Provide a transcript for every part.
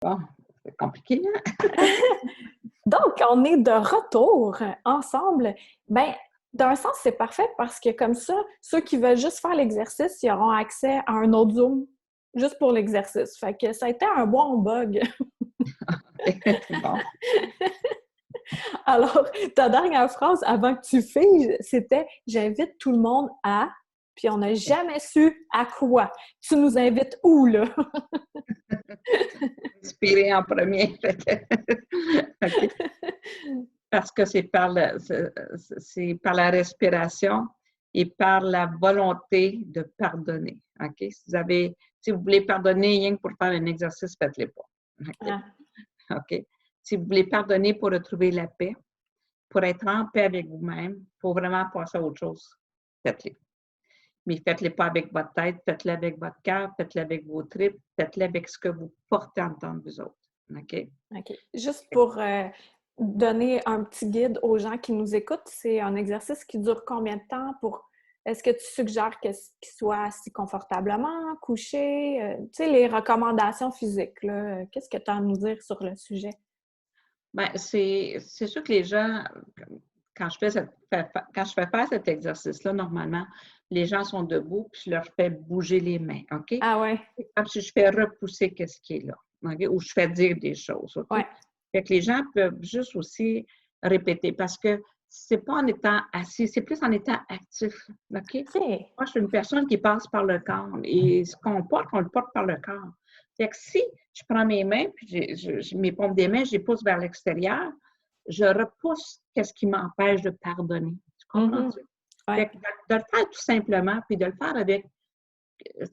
Bon, c'est compliqué, hein? Donc, on est de retour ensemble. Ben, d'un sens, c'est parfait parce que comme ça, ceux qui veulent juste faire l'exercice, ils auront accès à un autre Zoom juste pour l'exercice. Fait que ça a été un bon bug. Bon. Alors, ta dernière phrase avant que tu figes, c'était « J'invite tout le monde à… » Puis on n'a jamais su à quoi. Tu nous invites où, là? Respirer en premier. OK. Parce que c'est par la respiration et par la volonté de pardonner. OK? Si vous voulez pardonner rien que pour faire un exercice, faites-le pas. OK? Ah. OK? Si vous voulez pardonner pour retrouver la paix, pour être en paix avec vous-même, pour vraiment passer à autre chose, faites-le. Mais faites-le pas avec votre tête, faites-le avec votre cœur, faites-le avec vos tripes, faites-le avec ce que vous portez en dedans de vous autres. OK? OK. Juste pour donner un petit guide aux gens qui nous écoutent, c'est un exercice qui dure combien de temps pour… Est-ce que tu suggères qu'il soit assis confortablement, couché? Tu sais, les recommandations physiques, là, qu'est-ce que tu as à nous dire sur le sujet? Bien, c'est sûr que les gens, quand je fais faire cet exercice-là, normalement, les gens sont debout, puis je leur fais bouger les mains, OK? Ah ouais, Comme si je fais repousser ce qui est là, OK? Ou je fais dire des choses, OK? ouais. Fait que les gens peuvent juste aussi répéter parce que c'est pas en étant assis, c'est plus en étant actif, OK? OK. Moi, je suis une personne qui passe par le corps et ce qu'on porte, on le porte par le corps. Fait que si je prends mes mains, puis mes paumes des mains, je les pousse vers l'extérieur, je repousse ce qui m'empêche de pardonner. Tu comprends-tu? Fait Ouais. que de le faire tout simplement, puis de le faire avec…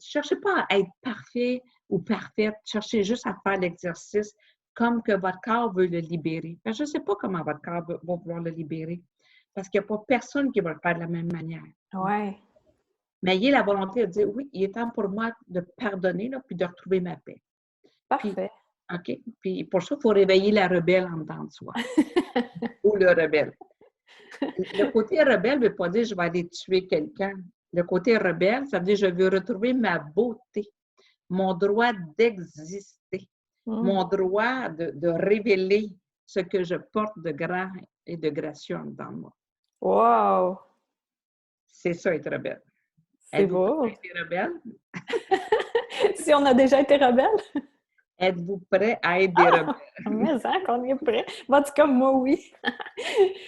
Cherchez pas à être parfait ou parfaite, cherchez juste à faire l'exercice comme que votre corps veut le libérer. Parce que je ne sais pas comment votre corps va vouloir le libérer, parce qu'il n'y a pas personne qui va le faire de la même manière. Ouais. Mais ayez la volonté de dire, oui, il est temps pour moi de pardonner, là, puis de retrouver ma paix. Puis, Parfait. OK? Puis pour ça, il faut réveiller la rebelle en dedans de soi, ou le rebelle. Le côté rebelle ne veut pas dire je vais aller tuer quelqu'un. Le côté rebelle, ça veut dire je veux retrouver ma beauté, mon droit d'exister, mon droit de révéler ce que je porte de grand et de gracieux en dedans de moi. Wow! C'est ça, être rebelle. C'est Êtes-vous prêt à beau! être rebelle? Si on a déjà été rebelle? Êtes-vous prêt à être des rebelles? Mais ça, qu'on est prêt. Bon, en tout cas, moi, oui.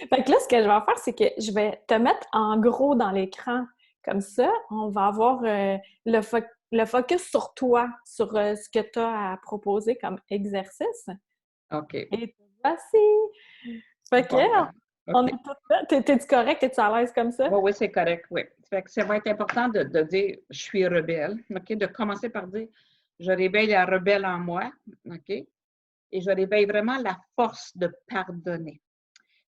Fait que là, ce que je vais faire, c'est que je vais te mettre en gros dans l'écran. Comme ça, on va avoir le focus sur toi, sur ce que tu as à proposer comme exercice. OK. Et voici! Fait que, Bon, ben, on est OK. toutes là. T'es-tu correct? Es-tu à l'aise comme ça? Oui, oui, c'est correct, oui. Fait que ça va être important de dire je suis rebelle, OK? De commencer par dire je réveille la rebelle en moi, OK? Et je réveille vraiment la force de pardonner.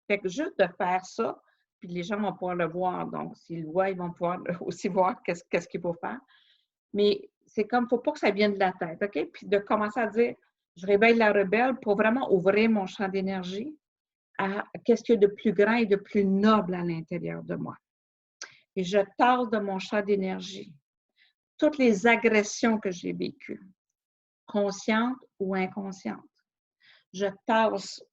Fait que juste de faire ça, puis les gens vont pouvoir le voir. Donc, s'ils le voient, ils vont pouvoir aussi voir qu'est-ce qu'il faut faire. Mais c'est comme, il ne faut pas que ça vienne de la tête, OK? Puis de commencer à dire, je réveille la rebelle pour vraiment ouvrir mon champ d'énergie à qu'est-ce qu'il y a de plus grand et de plus noble à l'intérieur de moi. Et je tasse de mon champ d'énergie toutes les agressions que j'ai vécues, conscientes ou inconscientes. Je tasse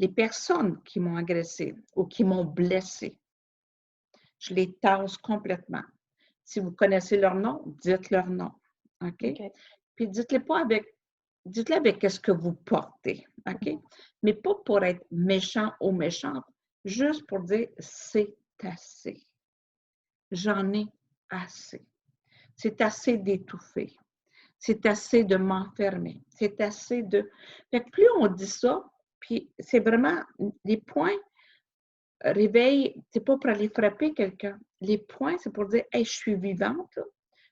les personnes qui m'ont agressé ou qui m'ont blessé. Je les tasse complètement. Si vous connaissez leur nom, dites leur nom. OK? OK. Puis dites-le avec ce que vous portez. OK? Mais pas pour être méchant ou méchante, juste pour dire c'est assez. J'en ai assez. C'est assez d'étouffer. C'est assez de m'enfermer. C'est assez de… Fait que plus on dit ça, puis c'est vraiment les points réveil, c'est pas pour aller frapper quelqu'un. Les points, c'est pour dire hey, je suis vivante, là.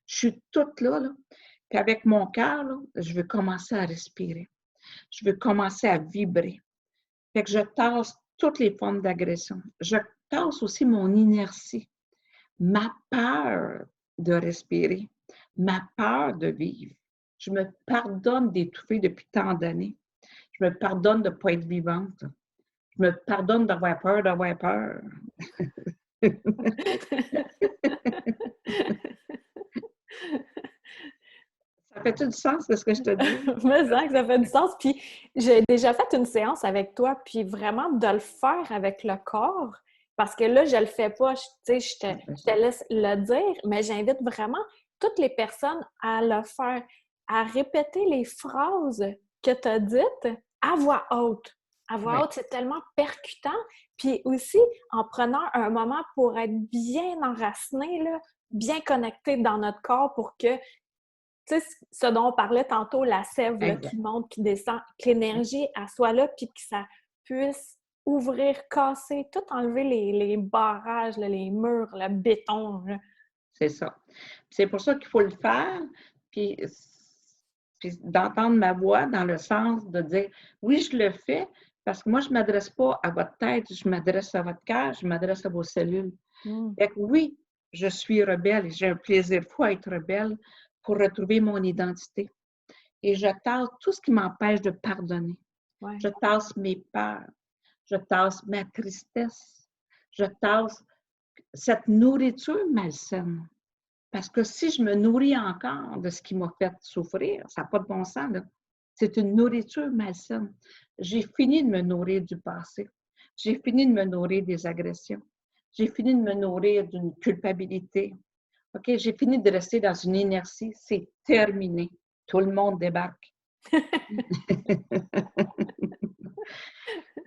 Je suis toute là, là. Puis avec mon cœur, là, je veux commencer à respirer. Je veux commencer à vibrer. Fait que je tasse toutes les formes d'agression. Je tasse aussi mon inertie, ma peur de respirer, ma peur de vivre. Je me pardonne d'étouffer depuis tant d'années. Je me pardonne de ne pas être vivante. Je me pardonne d'avoir peur d'avoir peur. Ça fait-tu du sens de ce que je te dis? Mais ça, que ça fait du sens. Puis j'ai déjà fait une séance avec toi, puis vraiment de le faire avec le corps, parce que là, je le fais pas, tu sais, je te laisse le dire, mais j'invite vraiment toutes les personnes à le faire, à répéter les phrases que tu as dites à voix haute. À voix Oui, haute, c'est tellement percutant. Puis aussi, en prenant un moment pour être bien enraciné, là, bien connecté dans notre corps pour que tu sais, ce dont on parlait tantôt, la sève là, exact. qui monte, qui descend, que l'énergie, elle soit là, puis que ça puisse ouvrir, casser, tout enlever les barrages, là, les murs, le béton. Là. C'est ça. C'est pour ça qu'il faut le faire, puis, puis d'entendre ma voix dans le sens de dire oui, je le fais, parce que moi, je ne m'adresse pas à votre tête, je m'adresse à votre cœur, je m'adresse à vos cellules. Mm. Fait que oui, je suis rebelle et j'ai un plaisir fou à être rebelle pour retrouver mon identité. Et je tasse tout ce qui m'empêche de pardonner. Ouais. Je tasse mes peurs, je tasse ma tristesse, je tasse cette nourriture malsaine. Parce que si je me nourris encore de ce qui m'a fait souffrir, ça n'a pas de bon sens, là. C'est une nourriture malsaine. J'ai fini de me nourrir du passé. J'ai fini de me nourrir des agressions. J'ai fini de me nourrir d'une culpabilité. OK? J'ai fini de rester dans une inertie. C'est terminé. Tout le monde débarque.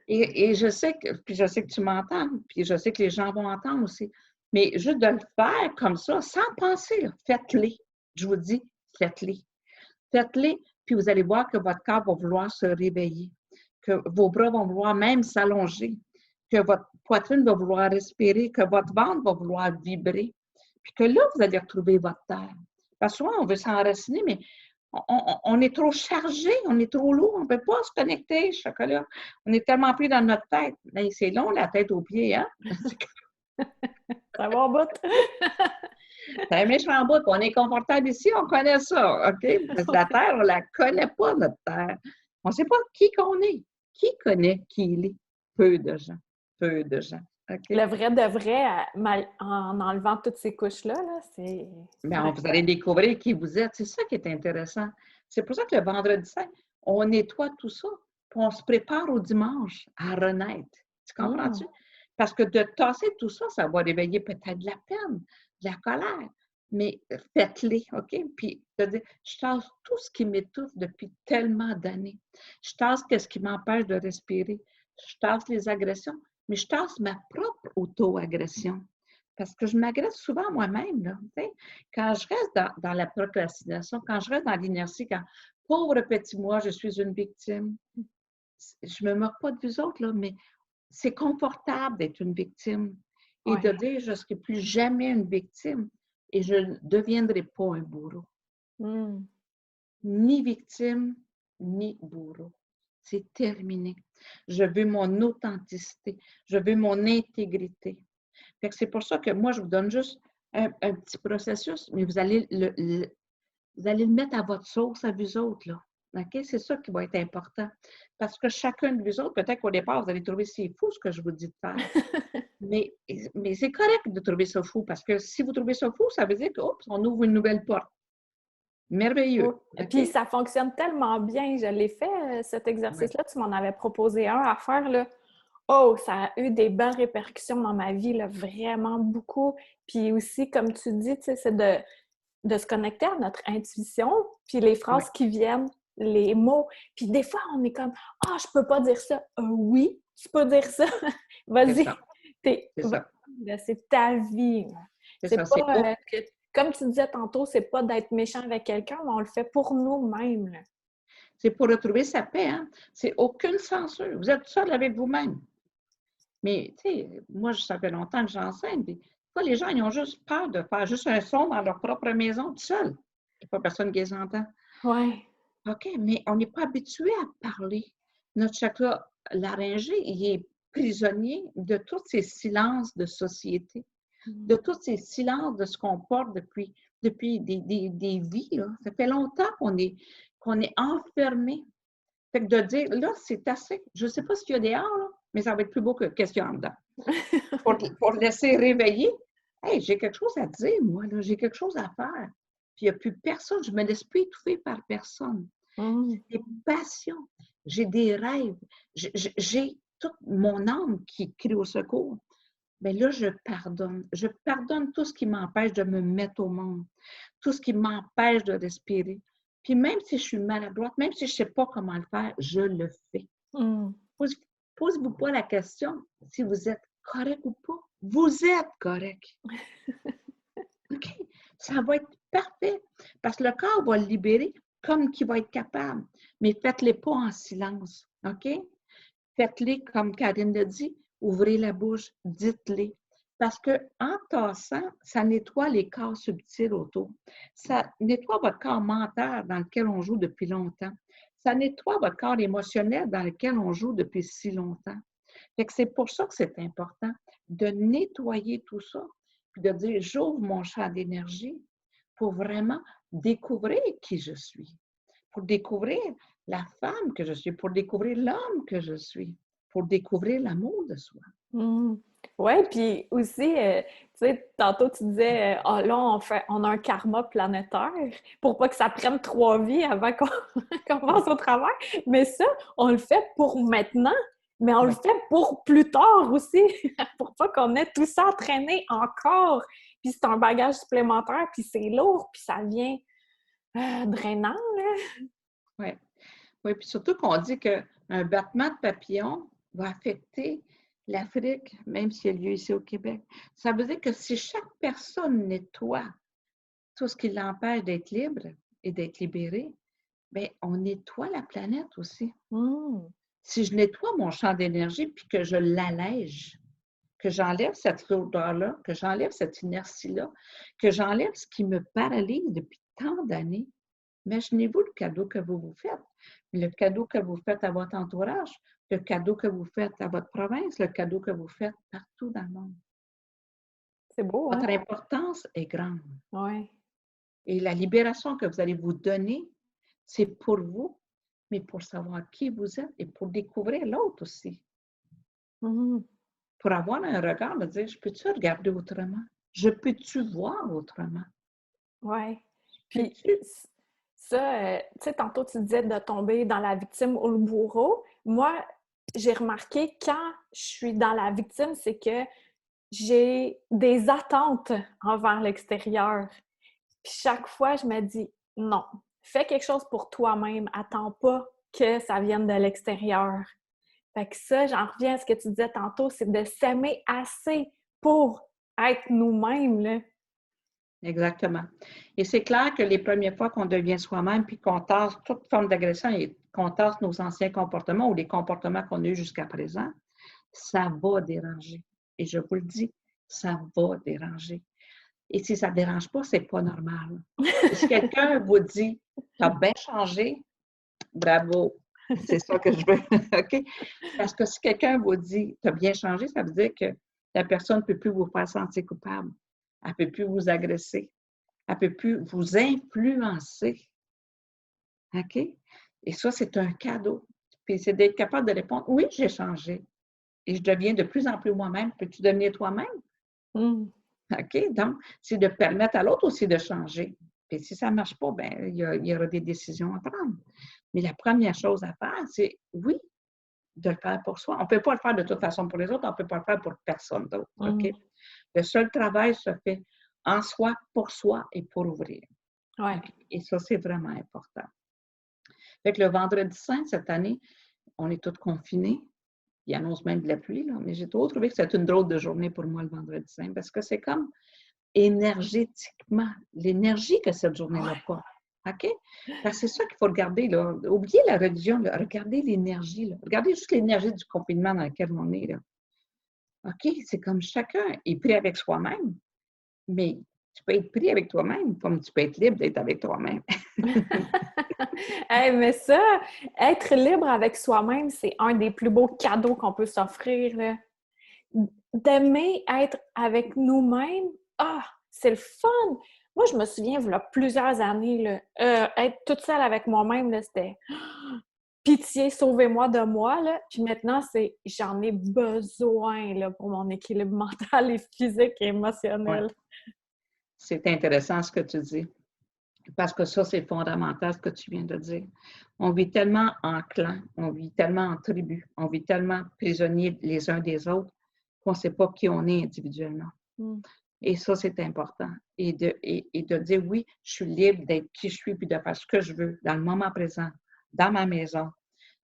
Et je sais que tu m'entends, puis je sais que les gens vont entendre aussi. Mais juste de le faire comme ça, sans penser, faites-les. Je vous dis, faites-les. Faites-les, puis vous allez voir que votre corps va vouloir se réveiller, que vos bras vont vouloir même s'allonger, que votre poitrine va vouloir respirer, que votre ventre va vouloir vibrer, puis que là, vous allez retrouver votre terre. Parce que souvent, on veut s'enraciner, mais on est trop chargé, on est trop lourd, on ne peut pas se connecter, chocolat. On est tellement pris dans notre tête. Là, c'est long, la tête aux pieds, hein? Ça va en bout? C'est un méchant bout. On est confortable ici, on connaît ça, OK? Parce que la Terre, on ne la connaît pas, notre Terre. On ne sait pas qui qu'on est. Qui connaît qui il est? Peu de gens. Peu de gens. OK? Le vrai de vrai, en enlevant toutes ces couches-là, là, c'est Mais vous allez incroyable. découvrir qui vous êtes. C'est ça qui est intéressant. C'est pour ça que le vendredi saint, on nettoie tout ça, puis on se prépare au dimanche à renaître. Tu Mm. comprends-tu? Parce que de tasser tout ça, ça va réveiller peut-être de la peine, de la colère. Mais faites-les, OK? Puis de dire, je tasse tout ce qui m'étouffe depuis tellement d'années. Je tasse ce qui m'empêche de respirer. Je tasse les agressions, mais je tasse ma propre auto-agression. Parce que je m'agresse souvent moi-même, là, tu sais. Quand je reste dans la procrastination, quand je reste dans l'inertie, quand pauvre petit moi, je suis une victime, je ne me moque pas de vous autres, là, mais c'est confortable d'être une victime et de Ouais. dire je ne serai plus jamais une victime et je ne deviendrai pas un bourreau. Mm. Ni victime, ni bourreau. C'est terminé. Je veux mon authenticité. Je veux mon intégrité. Fait que c'est pour ça que moi, je vous donne juste un petit processus, mais vous allez le mettre à votre sauce, à vous autres, là. OK? C'est ça qui va être important. Parce que chacun de vous autres, peut-être qu'au départ, vous allez trouver c'est fou ce que je vous dis de faire. Mais c'est correct de trouver ça fou, parce que si vous trouvez ça fou, ça veut dire qu'on ouvre une nouvelle porte. Oh. Merveilleux. OK? Puis ça fonctionne tellement bien. Je l'ai fait, cet Oui. exercice-là. Tu m'en avais proposé un à faire, là. Oh, ça a eu des belles répercussions dans ma vie, là, vraiment beaucoup. Puis aussi, comme tu dis, tu sais, c'est de se connecter à notre intuition, puis les Oui. phrases qui viennent, les mots. Puis des fois, on est comme « Ah, je peux pas dire ça. Oui, tu peux dire ça. C'est Vas-y. ça. C'est ça. Vas-y, là, c'est ta vie. » C'est C'est ça. C'est pas, comme tu disais tantôt, c'est pas d'être méchant avec quelqu'un, mais on le fait pour nous-mêmes. Là. c'est pour retrouver sa paix, hein? C'est aucune censure. Vous êtes seul avec vous-même. Mais, tu sais, moi, ça fait longtemps que j'enseigne. Puis, des fois, les gens, ils ont juste peur de faire juste un son dans leur propre maison, tout seul. Il n'y a pas personne qui les entend. Ouais. OK, mais on n'est pas habitué à parler. Notre chakra laryngé, il est prisonnier de tous ces silences de société, de tous ces silences de ce qu'on porte depuis des vies. Là. Ça fait longtemps qu'on est enfermé. Fait que de dire, là, c'est assez. Je ne sais pas ce qu'il y a dehors, là, mais ça va être plus beau que qu'est-ce qu'il y a en dedans. Pour laisser réveiller. Hey, j'ai quelque chose à dire, moi, là. J'ai quelque chose à faire. Puis il n'y a plus personne. Je ne me laisse plus étouffer par personne. J'ai des passions, j'ai des rêves, j'ai toute mon âme qui crie au secours. Mais là, je pardonne. Je pardonne tout ce qui m'empêche de me mettre au monde, tout ce qui m'empêche de respirer. Puis même si je suis maladroite, même si je ne sais pas comment le faire, je le fais. Posez-vous pas la question si vous êtes correct ou pas. Vous êtes correct. OK? Ça va être parfait parce que le corps va le libérer comme qu'il va être capable. Mais faites-les pas en silence. OK? Faites-les comme Karine l'a dit. Ouvrez la bouche, dites-les. Parce qu'en tassant, ça nettoie les corps subtils autour. Ça nettoie votre corps mental dans lequel on joue depuis longtemps. Ça nettoie votre corps émotionnel dans lequel on joue depuis si longtemps. Fait que c'est pour ça que c'est important de nettoyer tout ça, puis de dire j'ouvre mon champ d'énergie pour vraiment découvrir qui je suis, pour découvrir la femme que je suis, pour découvrir l'homme que je suis, pour découvrir l'amour de soi. Oui, puis aussi, tu sais, tantôt tu disais, là, on a un karma planétaire pour pas que ça prenne 3 vies avant qu'on commence au travail. Mais ça, on le fait pour maintenant, mais on le fait pour plus tard aussi, pour pas qu'on ait tout ça traîné encore. Puis c'est un bagage supplémentaire, puis c'est lourd, puis ça vient drainant, là. Oui. Oui, puis surtout qu'on dit qu'un battement de papillon va affecter l'Afrique, même s'il y a lieu ici au Québec. Ça veut dire que si chaque personne nettoie tout ce qui l'empêche d'être libre et d'être libéré, bien, on nettoie la planète aussi. Si je nettoie mon champ d'énergie puis que je l'allège, que j'enlève cette lourdeur-là, que j'enlève cette inertie-là, que j'enlève ce qui me paralyse depuis tant d'années, imaginez-vous le cadeau que vous vous faites. Le cadeau que vous faites à votre entourage, le cadeau que vous faites à votre province, le cadeau que vous faites partout dans le monde. C'est beau, hein? Votre importance est grande. Oui. Et la libération que vous allez vous donner, c'est pour vous, mais pour savoir qui vous êtes et pour découvrir l'autre aussi. Pour avoir un regard de dire, je peux-tu regarder autrement? Je peux-tu voir autrement? Oui. Puis ça, tu sais, tantôt tu disais de tomber dans la victime ou le bourreau. Moi, j'ai remarqué quand je suis dans la victime, c'est que j'ai des attentes envers l'extérieur. Puis chaque fois, je me dis non, fais quelque chose pour toi-même, attends pas que ça vienne de l'extérieur. Fait que ça, j'en reviens à ce que tu disais tantôt, c'est de s'aimer assez pour être nous-mêmes, là. Exactement. Et c'est clair que les premières fois qu'on devient soi-même puis qu'on tasse toute forme d'agression et qu'on tasse nos anciens comportements ou les comportements qu'on a eus jusqu'à présent, ça va déranger. Et je vous le dis, ça va déranger. Et si ça ne dérange pas, c'est pas normal. Et si quelqu'un vous dit « tu as bien changé », bravo, c'est ça que je veux. OK? Parce que si quelqu'un vous dit « tu as bien changé », ça veut dire que la personne ne peut plus vous faire sentir coupable. Elle ne peut plus vous agresser. Elle ne peut plus vous influencer. OK? Et ça, c'est un cadeau. Puis c'est d'être capable de répondre « oui, j'ai changé. Et je deviens de plus en plus moi-même. Peux-tu devenir toi-même? » OK? Donc, c'est de permettre à l'autre aussi de changer. Puis si ça ne marche pas, bien, il y aura des décisions à prendre. Mais la première chose à faire, c'est, oui, de le faire pour soi. On ne peut pas le faire de toute façon pour les autres, on ne peut pas le faire pour personne d'autre. OK? Le seul travail se fait en soi, pour soi et pour ouvrir. Ouais. Okay? Et ça, c'est vraiment important. Fait que le vendredi saint, cette année, on est tous confinés. Il annonce même de la pluie, là, mais j'ai toujours trouvé que c'était une drôle de journée pour moi, le vendredi saint, parce que c'est comme énergétiquement, l'énergie que cette journée-là porte. OK? Parce que c'est ça qu'il faut regarder, là. Oubliez la religion, là. Regardez l'énergie, là. Regardez juste l'énergie du confinement dans lequel on est, là. OK? C'est comme chacun est pris avec soi-même, mais tu peux être pris avec toi-même comme tu peux être libre d'être avec toi-même. Hey, mais ça, être libre avec soi-même, c'est un des plus beaux cadeaux qu'on peut s'offrir, là. D'aimer être avec nous-mêmes, c'est le fun! Moi, je me souviens, il y a plusieurs années, là, être toute seule avec moi-même, là, c'était pitié, sauvez-moi de moi, là. Puis maintenant, c'est j'en ai besoin, là, pour mon équilibre mental et physique et émotionnel. Ouais. C'est intéressant ce que tu dis. Parce que ça, c'est fondamental ce que tu viens de dire. On vit tellement en clan, on vit tellement en tribu, on vit tellement prisonniers les uns des autres qu'on ne sait pas qui on est individuellement. Mm. Et ça, c'est important. Et de dire, oui, je suis libre d'être qui je suis, puis de faire ce que je veux dans le moment présent, dans ma maison,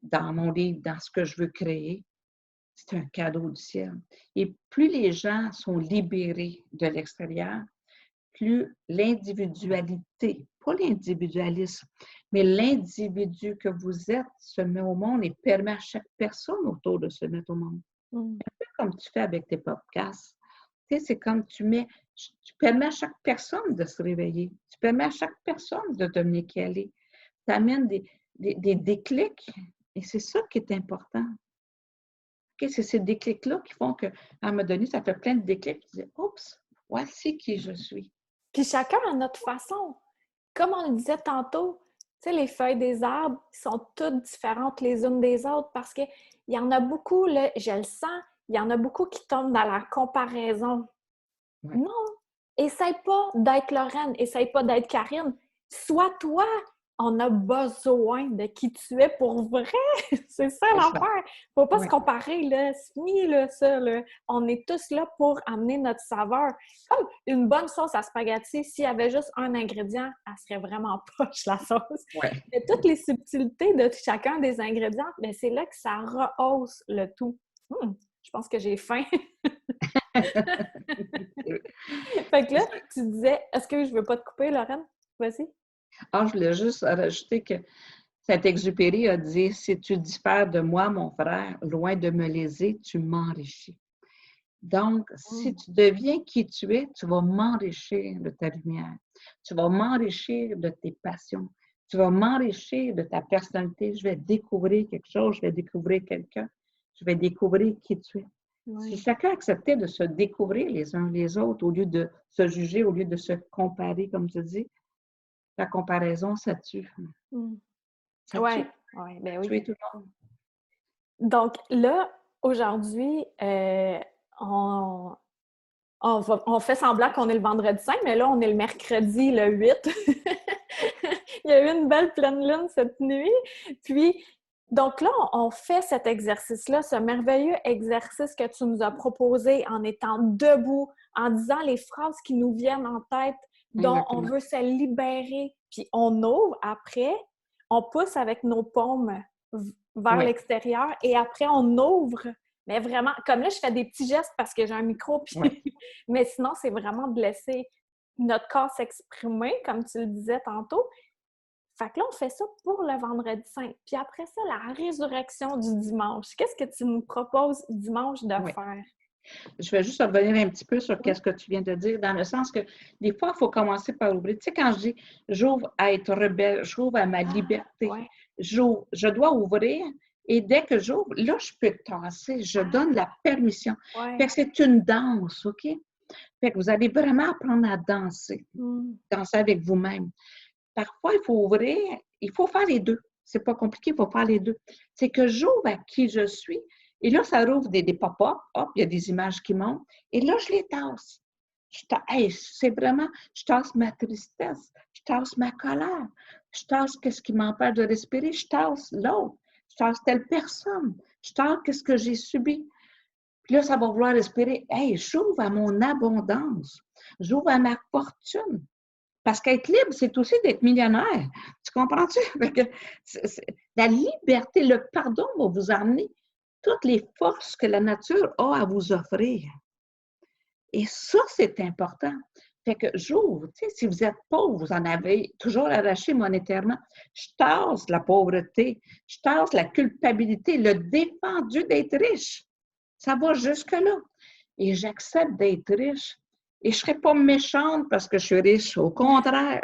dans mon livre, dans ce que je veux créer. C'est un cadeau du ciel. Et plus les gens sont libérés de l'extérieur, plus l'individualité, pas l'individualisme, mais l'individu que vous êtes se met au monde et permet à chaque personne autour de se mettre au monde. Mm. Un peu comme tu fais avec tes podcasts. Tu sais, c'est comme tu permets à chaque personne de se réveiller. Tu permets à chaque personne de devenir qui elle est. Tu amènes des déclics et c'est ça qui est important. Okay, c'est ces déclics-là qui font qu'à un moment donné, ça fait plein de déclics. Tu dis, oups, voici qui je suis. Puis chacun à notre façon. Comme on le disait tantôt, tu sais, les feuilles des arbres sont toutes différentes les unes des autres parce qu'il y en a beaucoup, là, je le sens, il y en a beaucoup qui tombent dans la comparaison. Ouais. Non! Essaye pas d'être Lorraine, essaye pas d'être Karine. Sois toi! On a besoin de qui tu es pour vrai! C'est ça l'affaire! Faut pas se comparer, là. C'est fini, là, ça, là. On est tous là pour amener notre saveur. Comme une bonne sauce à spaghetti, s'il y avait juste un ingrédient, elle serait vraiment poche, la sauce. Ouais. Mais toutes les subtilités de chacun des ingrédients, bien, c'est là que ça rehausse le tout. Je pense que j'ai faim. Fait que là, tu disais, est-ce que je veux pas te couper, Lorraine? Vas-y. Ah, je voulais juste rajouter que Saint-Exupéry a dit « Si tu diffères de moi, mon frère, loin de me léser, tu m'enrichis. » Donc, si tu deviens qui tu es, tu vas m'enrichir de ta lumière. Tu vas m'enrichir de tes passions. Tu vas m'enrichir de ta personnalité. Je vais découvrir quelque chose, je vais découvrir quelqu'un. Je vais découvrir qui tu es. Ouais. Si chacun acceptait de se découvrir les uns les autres, au lieu de se juger, au lieu de se comparer, comme tu dis, la comparaison, ça tue. Ça Oui, tue. ben Ça oui. tue tout le monde. Donc là, aujourd'hui, on fait semblant qu'on est le vendredi 5, mais là, on est le mercredi le 8. Il y a eu une belle pleine lune cette nuit. Puis, donc là, on fait cet exercice-là, ce merveilleux exercice que tu nous as proposé en étant debout, en disant les phrases qui nous viennent en tête, dont Exactement. on veut se libérer. Puis on ouvre après, on pousse avec nos paumes vers l'extérieur et après, on ouvre. Mais vraiment, comme là, je fais des petits gestes parce que j'ai un micro, puis... mais sinon, c'est vraiment de laisser notre corps s'exprimer, comme tu le disais tantôt. Fait que là, on fait ça pour le vendredi saint. Puis après ça, la résurrection du dimanche. Qu'est-ce que tu nous proposes dimanche de faire? Je vais juste revenir un petit peu sur ce que tu viens de dire, dans le sens que des fois, il faut commencer par ouvrir. Tu sais, quand je dis j'ouvre à être rebelle, j'ouvre à ma liberté, je dois ouvrir et dès que j'ouvre, là, je peux tasser, je donne la permission. Fait que c'est une danse, OK? Fait que vous allez vraiment apprendre à danser, danser avec vous-même. Parfois, il faut ouvrir, il faut faire les deux. C'est pas compliqué, il faut faire les deux. C'est que j'ouvre à qui je suis et là, ça rouvre des pop-up. Hop, il y a des images qui montent. Et là, je les tasse. C'est vraiment, je tasse ma tristesse, je tasse ma colère, je tasse ce qui m'empêche de respirer, je tasse l'autre, je tasse telle personne, je tasse ce que j'ai subi. Puis là, ça va vouloir respirer. Hey, j'ouvre à mon abondance, j'ouvre à ma fortune. Parce qu'être libre, c'est aussi d'être millionnaire. Tu comprends-tu? La liberté, le pardon va vous amener toutes les forces que la nature a à vous offrir. Et ça, c'est important. Fait que j'ouvre, tu sais, si vous êtes pauvre, vous en avez toujours arraché monétairement. Je tasse la pauvreté, je tasse la culpabilité, le défendu d'être riche. Ça va jusque-là. Et j'accepte d'être riche. Et je ne serai pas méchante parce que je suis riche, au contraire.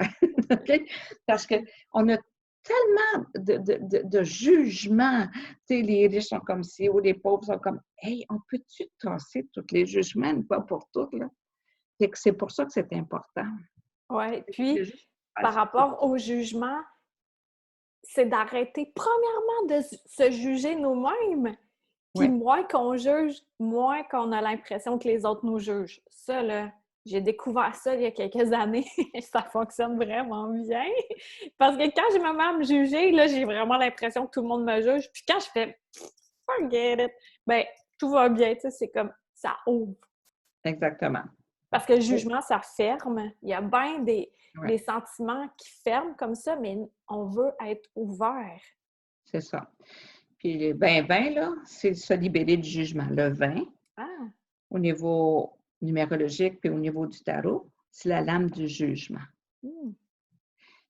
Okay? Parce qu'on a tellement de jugements. Tu sais, les riches sont comme ci ou les pauvres sont comme... Hey, on peut-tu tasser tous les jugements, une fois pour toutes, là? C'est pour ça que c'est important. Oui, puis par rapport au jugement, c'est d'arrêter premièrement de se juger nous-mêmes. Puis moins qu'on juge, moins qu'on a l'impression que les autres nous jugent. Ça, là, J'ai découvert ça il y a quelques années. Ça fonctionne vraiment bien. Parce que quand je me mets à me juger, là, j'ai vraiment l'impression que tout le monde me juge. Puis quand je fais « forget it », ben tout va bien, tu sais, c'est comme ça ouvre. Exactement. Parce que le Oui. jugement, ça ferme. Il y a bien des Ouais, sentiments qui ferment comme ça, mais on veut être ouvert. c'est ça. Puis le 20-20, là, c'est se libérer du jugement. Le 20, Ah! au niveau numérologique puis au niveau du tarot, c'est la lame du jugement. Mmh.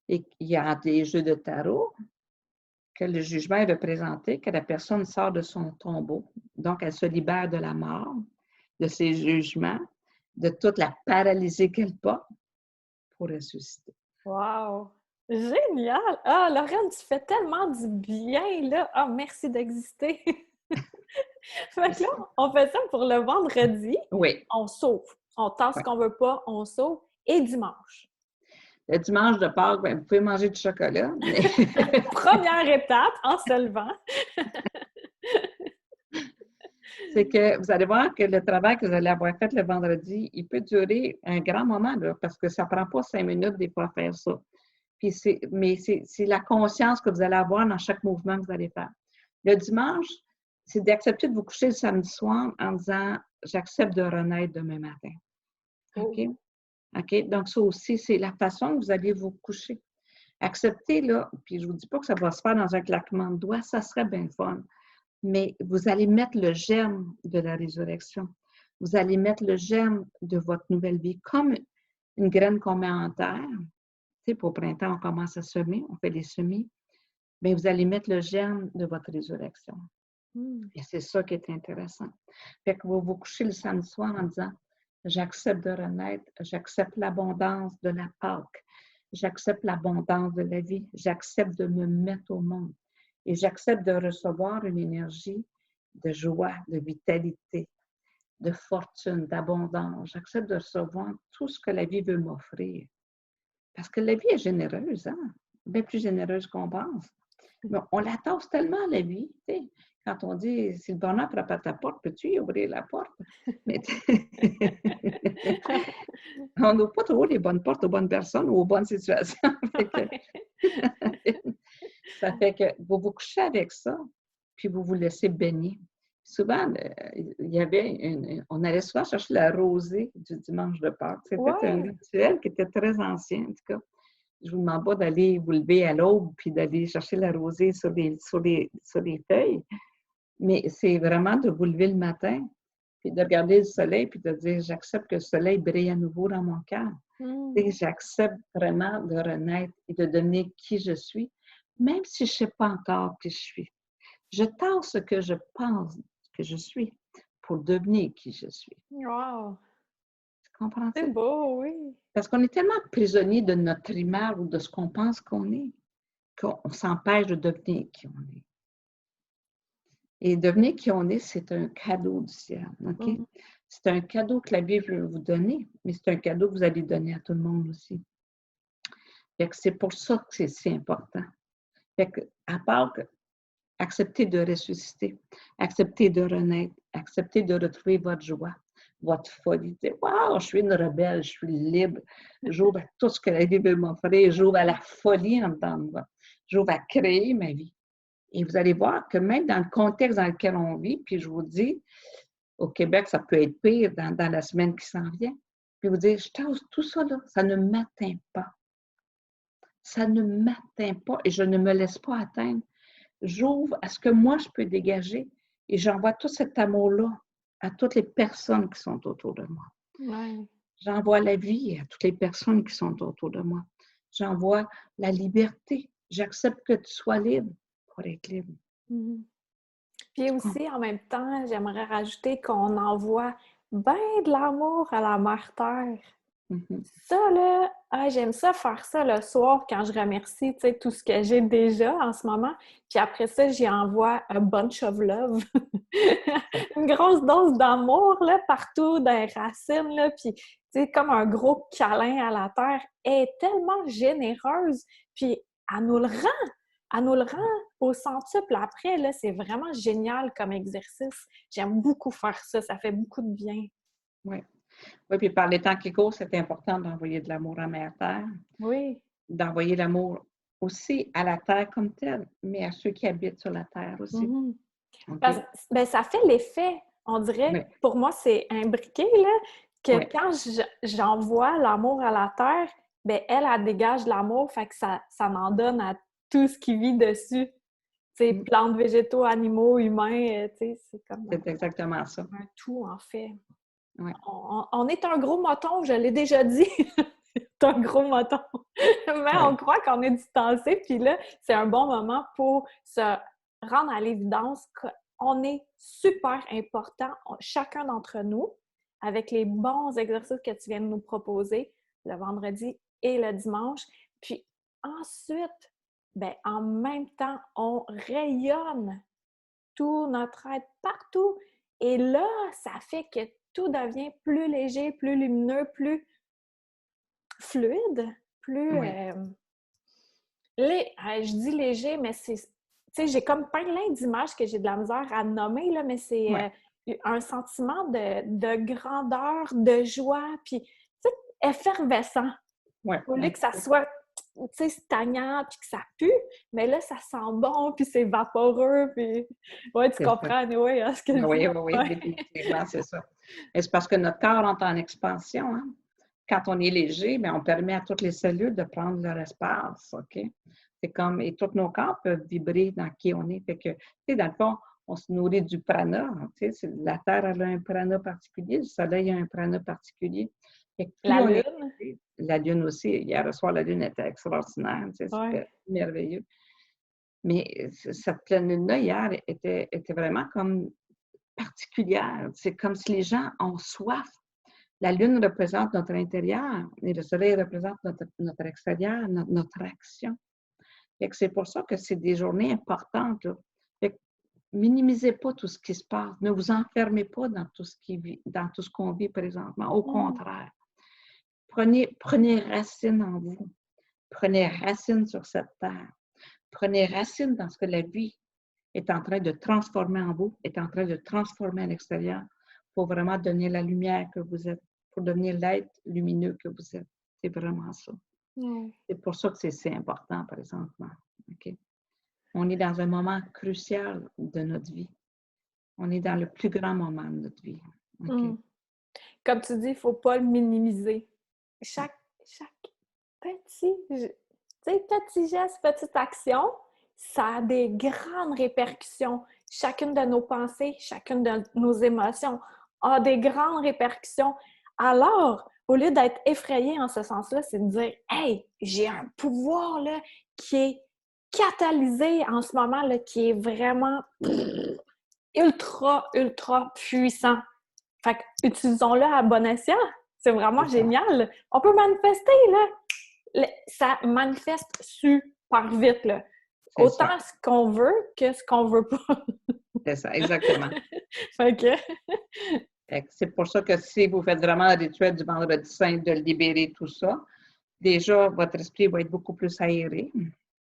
Et il y a des jeux de tarot que le jugement est représenté, que la personne sort de son tombeau. Donc, elle se libère de la mort, de ses jugements, de toute la paralysie qu'elle porte pour ressusciter. Wow! Génial! Ah, Lorraine, tu fais tellement du bien, là! Ah, merci d'exister! Fait que là, on fait ça pour le vendredi. Oui, On sauve. On tasse ce oui. qu'on veut pas, on sauve. Et dimanche. Le dimanche de Pâques, ben, vous pouvez manger du chocolat, mais Première étape, en se levant. c'est que vous allez voir que le travail que vous allez avoir fait le vendredi, il peut durer un grand moment, là, parce que ça ne prend pas 5 minutes des fois à faire ça. Puis c'est la conscience que vous allez avoir dans chaque mouvement que vous allez faire. Le dimanche, c'est d'accepter de vous coucher le samedi soir en disant « j'accepte de renaître demain matin ». OK? Oh. OK? Donc, ça aussi, c'est la façon que vous allez vous coucher. Acceptez, là, puis je ne vous dis pas que ça va se faire dans un claquement de doigts, ça serait bien fun. Mais vous allez mettre le germe de la résurrection. Vous allez mettre le germe de votre nouvelle vie, comme une graine qu'on met en terre. Tu sais, pour printemps, on commence à semer, on fait des semis. Bien, vous allez mettre le germe de votre résurrection. Mm. Et c'est ça qui est intéressant. Fait que vous vous couchez le samedi soir en disant « J'accepte de renaître, j'accepte l'abondance de la Pâque, j'accepte l'abondance de la vie, j'accepte de me mettre au monde et j'accepte de recevoir une énergie de joie, de vitalité, de fortune, d'abondance. J'accepte de recevoir tout ce que la vie veut m'offrir. » Parce que la vie est généreuse, hein? Bien plus généreuse qu'on pense. Mais on la tasse tellement, la vie, tu sais. Quand on dit « si le bonheur frappe à ta porte, peux-tu y ouvrir la porte? » Mais on n'ouvre pas trop les bonnes portes aux bonnes personnes ou aux bonnes situations. Ça fait que vous vous couchez avec ça, puis vous vous laissez baigner. Souvent, il y avait on allait souvent chercher la rosée du dimanche de Pâques. C'était un Ouais. rituel qui était très ancien, en tout cas. Je vous demande pas d'aller vous lever à l'aube puis d'aller chercher la rosée sur les feuilles, mais c'est vraiment de vous lever le matin puis de regarder le soleil puis de dire j'accepte que le soleil brille à nouveau dans mon cœur. Mm. Et j'accepte vraiment de renaître et de devenir qui je suis, même si je ne sais pas encore qui je suis. Je tasse ce que je pense que je suis pour devenir qui je suis. Wow! Tu comprends-tu? C'est beau, oui! Parce qu'on est tellement prisonnier de notre image ou de ce qu'on pense qu'on est, qu'on s'empêche de devenir qui on est. Et devenir qui on est, c'est un cadeau du ciel, OK? Mm. C'est un cadeau que la vie veut vous donner, mais c'est un cadeau que vous allez donner à tout le monde aussi. Fait que c'est pour ça que c'est si important. Fait que, à part que, acceptez de ressusciter, acceptez de renaître, acceptez de retrouver votre joie, votre folie. Wow, je suis une rebelle, je suis libre, j'ouvre à tout ce que la vie veut m'offrir, j'ouvre à la folie en dedans de moi, j'ouvre à créer ma vie. Et vous allez voir que même dans le contexte dans lequel on vit, puis je vous dis, au Québec, ça peut être pire dans la semaine qui s'en vient, puis vous dire, je tasse tout ça là, ça ne m'atteint pas. Ça ne m'atteint pas et je ne me laisse pas atteindre. J'ouvre à ce que moi, je peux dégager et j'envoie tout cet amour-là à toutes les personnes qui sont autour de moi. Ouais. J'envoie la vie à toutes les personnes qui sont autour de moi. J'envoie la liberté. J'accepte que tu sois libre pour être libre. Mm. Puis aussi, en même temps, j'aimerais rajouter qu'on envoie bien de l'amour à la Mère Terre. Mhm. Ça, là, j'aime ça faire ça le soir quand je remercie, tu sais, tout ce que j'ai déjà en ce moment. Puis après ça, j'y envoie un bunch of love. Une grosse dose d'amour, là, partout dans les racines, là. Puis, tu sais, comme un gros câlin à la terre. Elle est tellement généreuse. Puis, elle nous le rend. Elle nous le rend au centuple. Après, là, c'est vraiment génial comme exercice. J'aime beaucoup faire ça. Ça fait beaucoup de bien. Oui. Oui, puis par les temps qui courent, c'est important d'envoyer de l'amour à Mère Terre, Oui. d'envoyer l'amour aussi à la Terre comme telle, mais à ceux qui habitent sur la Terre aussi. Mhm. OK? Parce ben, ça fait l'effet, on dirait, Oui, pour moi, c'est imbriqué, là, que oui, quand j'envoie l'amour à la Terre, ben elle dégage l'amour, fait que ça m'en donne à tout ce qui vit dessus. Tu sais, mm, plantes, végétaux, animaux, humains, tu sais, c'est comme c'est exactement ça. un tout, en fait. Oui, On est un gros moton, je l'ai déjà dit. C'est un gros moton. Mais oui, on croit qu'on est distancé, puis là, c'est un bon moment pour se rendre à l'évidence qu'on est super important, chacun d'entre nous, avec les bons exercices que tu viens de nous proposer le vendredi et le dimanche. Puis ensuite, ben, en même temps, on rayonne tout notre être partout. Et là, ça fait que tout devient plus léger, plus lumineux, plus fluide, plus... oui, je dis léger, mais c'est... Tu sais, j'ai comme plein d'images que j'ai de la misère à nommer, là, mais c'est oui, un sentiment de grandeur, de joie, puis, tu sais, effervescent. oui, Au lieu que ça exact. soit, tu sais, stagnant, puis que ça pue, mais là, ça sent bon, puis c'est vaporeux, puis... Ouais, tu C'est ça. comprends, anyway, ce que je Oui, dis. oui, oui, Ouais. définitivement, c'est ça. Et c'est parce que notre corps entre en expansion, hein. Quand on est léger, bien, on permet à toutes les cellules de prendre leur espace, OK? C'est comme, et tous nos corps peuvent vibrer dans qui on est. Fait que, tu sais, dans le fond, on se nourrit du prana, tu sais, la Terre, elle a un prana particulier, le Soleil a un prana particulier. Fait que plus La on est lune, léger, la Lune aussi, hier soir, la Lune était extraordinaire, tu sais, ouais. c'était merveilleux. Mais cette pleine lune-là, hier, était vraiment comme particulière. C'est comme si les gens ont soif. La lune représente notre intérieur et le soleil représente notre extérieur, notre action. Fait que c'est pour ça que c'est des journées importantes, là. Fait que minimisez pas tout ce qui se passe. Ne vous enfermez pas dans tout ce dans tout ce qu'on vit présentement. Au Mhm. contraire, prenez racine en vous. Prenez racine sur cette terre. Prenez racine dans ce que la vie est en train de transformer en vous, est en train de transformer à l'extérieur pour vraiment donner la lumière que vous êtes, pour devenir l'être lumineux que vous êtes. C'est vraiment ça. Ouais. C'est pour ça que c'est si important présentement. OK? On est dans un moment crucial de notre vie. On est dans le plus grand moment de notre vie. OK? Mm. Comme tu dis, il ne faut pas le minimiser. Chaque petit geste, petite action, ça a des grandes répercussions. Chacune de nos pensées, chacune de nos émotions a des grandes répercussions. Alors, au lieu d'être effrayé en ce sens-là, c'est de dire « Hey, j'ai un pouvoir là, qui est catalysé en ce moment, là, qui est vraiment ultra, ultra puissant. » Fait que, utilisons-le à bon escient. C'est vraiment C'est ça. génial. On peut manifester, là. Ça manifeste super vite, là. C'est Autant ça. ce qu'on veut que ce qu'on veut pas. C'est ça, exactement. Fait que... C'est pour ça que si vous faites vraiment le rituel du vendredi saint de libérer tout ça, déjà, votre esprit va être beaucoup plus aéré,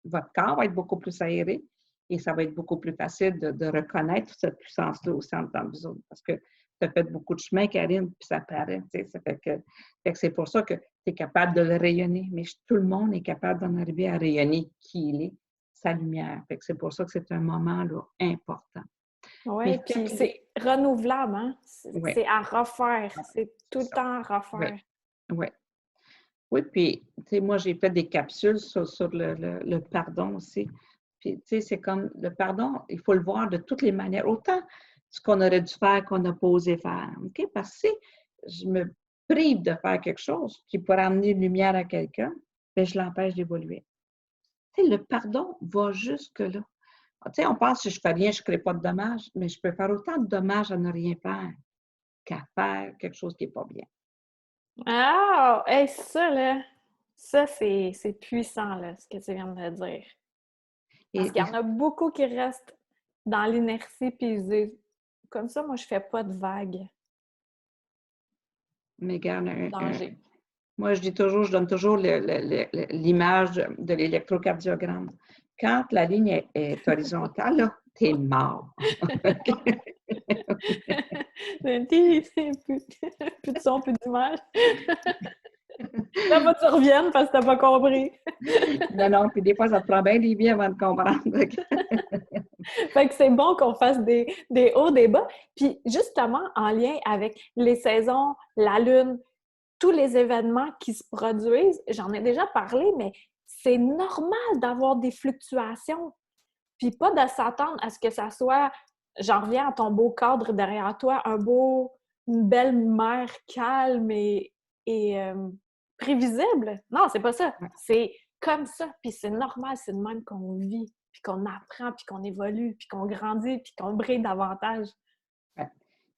votre corps va être beaucoup plus aéré et ça va être beaucoup plus facile de reconnaître cette puissance-là au centre de vous autres. Parce que tu as fait beaucoup de chemin, Karine, puis ça paraît. Ça fait que c'est pour ça que tu es capable de le rayonner. Mais tout le monde est capable d'en arriver à rayonner qui il est, sa lumière. Fait que c'est pour ça que c'est un moment là, important. Oui, Mais puis faites-le. c'est renouvelable, hein? Oui, C'est à refaire. C'est tout c'est le ça. temps à Oui, refaire. oui. Oui, puis, tu sais, moi, j'ai fait des capsules sur le pardon aussi. Puis, tu sais, c'est comme le pardon, il faut le voir de toutes les manières. Autant ce qu'on aurait dû faire qu'on n'a pas osé faire. OK? Parce que si je me prive de faire quelque chose qui pourrait amener une lumière à quelqu'un, bien, je l'empêche d'évoluer. Tu sais, le pardon va jusque-là. Tu sais, on pense que si je fais rien, je ne crée pas de dommages, mais je peux faire autant de dommages à ne rien faire qu'à faire quelque chose qui n'est pas bien. Ah! Hey, ça, là, ça, c'est puissant, là, ce que tu viens de dire. Parce Et, qu'il y en a beaucoup qui restent dans l'inertie puis ils disent comme ça, moi, je fais pas de vagues. mais regarde, Danger. moi, je donne toujours l'image de l'électrocardiogramme. Quand la ligne est horizontale, tu es mort. Plus de son, plus d'image. Là, tu reviennes parce que t'as pas compris. Non, non, puis des fois, ça te prend bien des vies avant de comprendre. Fait que c'est bon qu'on fasse des hauts, des bas. Puis justement, en lien avec les saisons, la lune, tous les événements qui se produisent, j'en ai déjà parlé, mais c'est normal d'avoir des fluctuations. Puis pas de s'attendre à ce que ça soit, j'en reviens à ton beau cadre derrière toi, une belle mer calme et prévisible. Non, c'est pas ça. C'est comme ça, puis c'est normal, c'est de même qu'on vit, puis qu'on apprend, puis qu'on évolue, puis qu'on grandit, puis qu'on brille davantage.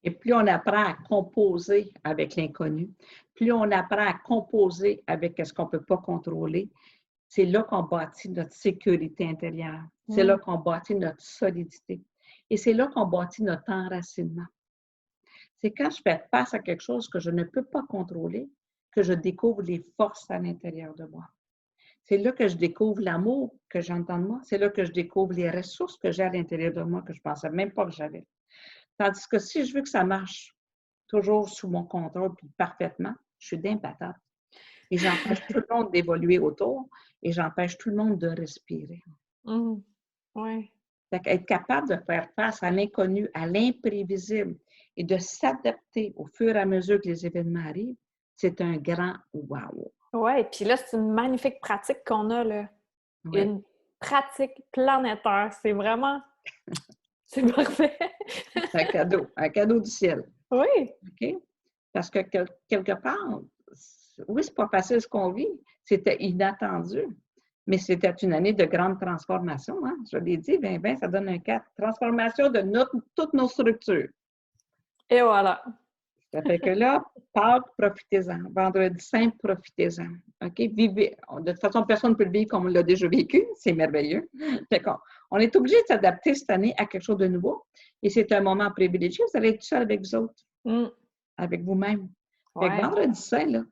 Et plus on apprend à composer avec l'inconnu, plus on apprend à composer avec ce qu'on ne peut pas contrôler, c'est là qu'on bâtit notre sécurité intérieure. C'est là qu'on bâtit notre solidité. Et c'est là qu'on bâtit notre enracinement. C'est quand je fais face à quelque chose que je ne peux pas contrôler que je découvre les forces à l'intérieur de moi. C'est là que je découvre l'amour que j'entends de moi. C'est là que je découvre les ressources que j'ai à l'intérieur de moi que je ne pensais même pas que j'avais. Tandis que si je veux que ça marche toujours sous mon contrôle puis parfaitement, je suis d'impatate. Et j'empêche tout le monde d'évoluer autour et j'empêche tout le monde de respirer. Ouais. Être capable de faire face à l'inconnu, à l'imprévisible et de s'adapter au fur et à mesure que les événements arrivent, c'est un grand wow. Oui, puis là, c'est une magnifique pratique qu'on a, là. Ouais. Une pratique planétaire. C'est vraiment... C'est parfait. C'est un cadeau du ciel. Oui. OK? Parce que quelque part, oui, c'est pas facile ce qu'on vit. C'était inattendu. Mais c'était une année de grande transformation. Hein? Je l'ai dit, 2020, ça donne un 4. Transformation de toutes nos structures. Et voilà. Ça fait que là, Pâques, profitez-en. Vendredi Saint, profitez-en. OK? Vivez. De toute façon, personne ne peut le vivre comme on l'a déjà vécu. C'est merveilleux. Fait qu'on est obligé de s'adapter cette année à quelque chose de nouveau. Et c'est un moment privilégié. Vous allez être tout seul avec vous autres. Avec vous-même. Fait que vendredi Saint, là,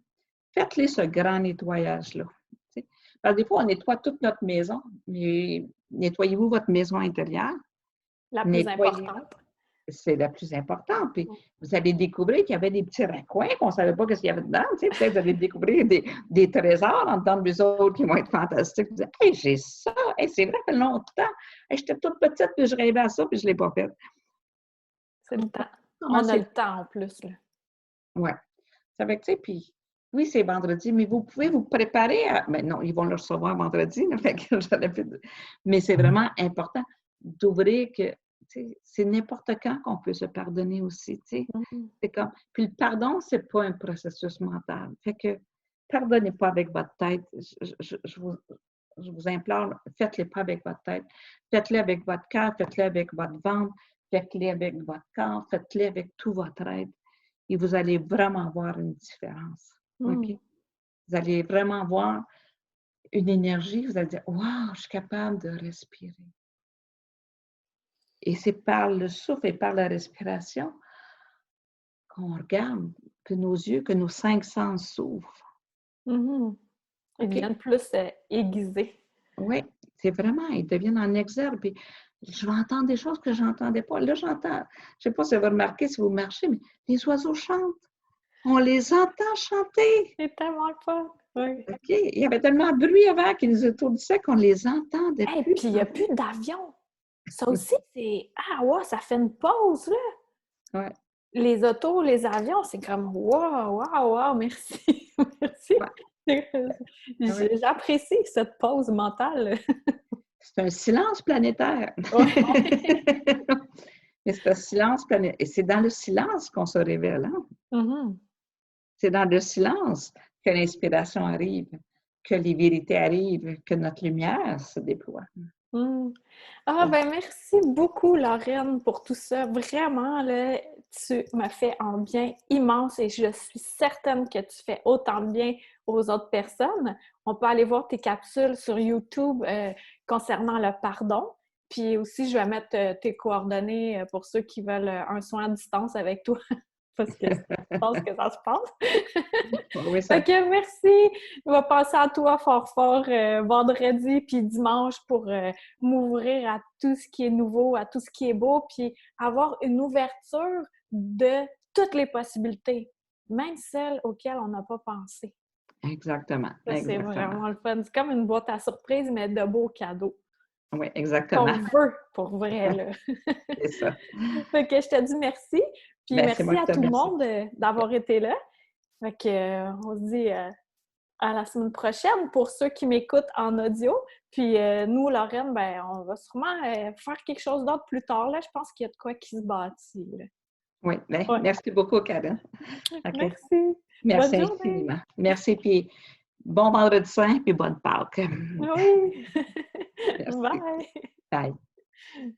faites-les ce grand nettoyage-là. Parce que des fois, on nettoie toute notre maison, mais nettoyez-vous votre maison intérieure. La plus importante. C'est la plus importante. Puis vous allez découvrir qu'il y avait des petits raccoins qu'on ne savait pas ce qu'il y avait dedans. Peut-être que vous allez découvrir des trésors en dedans de vous autres qui vont être fantastiques. Vous dites, hey, j'ai ça! Hey, c'est vrai, ça fait longtemps! Hey, j'étais toute petite, puis je rêvais à ça, puis je ne l'ai pas fait. C'est le temps. On a le temps en plus. Oui. Ça fait que, tu sais, puis oui, c'est vendredi, mais vous pouvez vous préparer à... Mais non, ils vont le recevoir vendredi, là, fait que mais c'est vraiment important d'ouvrir que c'est n'importe quand qu'on peut se pardonner aussi, tu sais. C'est comme... Puis le pardon, c'est pas un processus mental. Fait que pardonnez pas avec votre tête. Je vous implore, faites-le pas avec votre tête. Faites-le avec votre cœur, faites-le avec votre ventre, faites-le avec votre corps, faites-le avec tout votre être. Et vous allez vraiment voir une différence. OK? Vous allez vraiment voir une énergie, vous allez dire, wow, je suis capable de respirer. Et c'est par le souffle et par la respiration qu'on regarde, que nos yeux, que nos 5 sens s'ouvrent. Ils deviennent plus aiguisés. Oui, c'est vraiment, ils deviennent en exergue. Puis je vais entendre des choses que je n'entendais pas. Là, j'entends, je ne sais pas si vous remarquez si vous marchez, mais les oiseaux chantent. On les entend chanter. C'est tellement le fun. Oui. OK. Il y avait tellement de bruit avant qui nous étourdissait qu'on ne les entendait plus. Puis il n'y a plus d'avion. Ça aussi, c'est... Ah, ouais, ça fait une pause, là. Ouais. Les autos, les avions, c'est comme wow, merci. Merci. Ouais. J'apprécie cette pause mentale. C'est un silence planétaire. Ouais. Mais c'est un silence planétaire. Et c'est dans le silence qu'on se révèle. Hein? C'est dans le silence que l'inspiration arrive, que les vérités arrivent, que notre lumière se déploie. Ah, ben merci beaucoup, Lorraine, pour tout ça. Vraiment, là, tu m'as fait un bien immense et je suis certaine que tu fais autant de bien aux autres personnes. On peut aller voir tes capsules sur YouTube concernant le pardon. Puis aussi, je vais mettre tes coordonnées pour ceux qui veulent un soin à distance avec toi. parce que je pense que ça se passe. Oui, ça. Fait que merci. Je vais penser à toi fort vendredi puis dimanche pour m'ouvrir à tout ce qui est nouveau, à tout ce qui est beau, puis avoir une ouverture de toutes les possibilités, même celles auxquelles on n'a pas pensé. Exactement, Ça, c'est exactement. vraiment le fun. C'est comme une boîte à surprise, mais de beaux cadeaux. Oui, Qu'on exactement. veut, pour vrai, là. C'est ça. Fait que je te dis merci. Puis Ben, c'est moi merci qui à te tout le remercie. monde d'avoir été là. Fait que, on se dit à la semaine prochaine pour ceux qui m'écoutent en audio. Puis nous, Lorraine, ben, on va sûrement faire quelque chose d'autre plus tard. Là. Je pense qu'il y a de quoi qui se bâtit. Là. Oui, ben, Ouais. merci beaucoup, Karen. OK. Merci. Merci Bonne journée. infiniment. Merci, puis bon vendredi saint, puis bonne Pâques. Oui. Merci. Bye. Bye.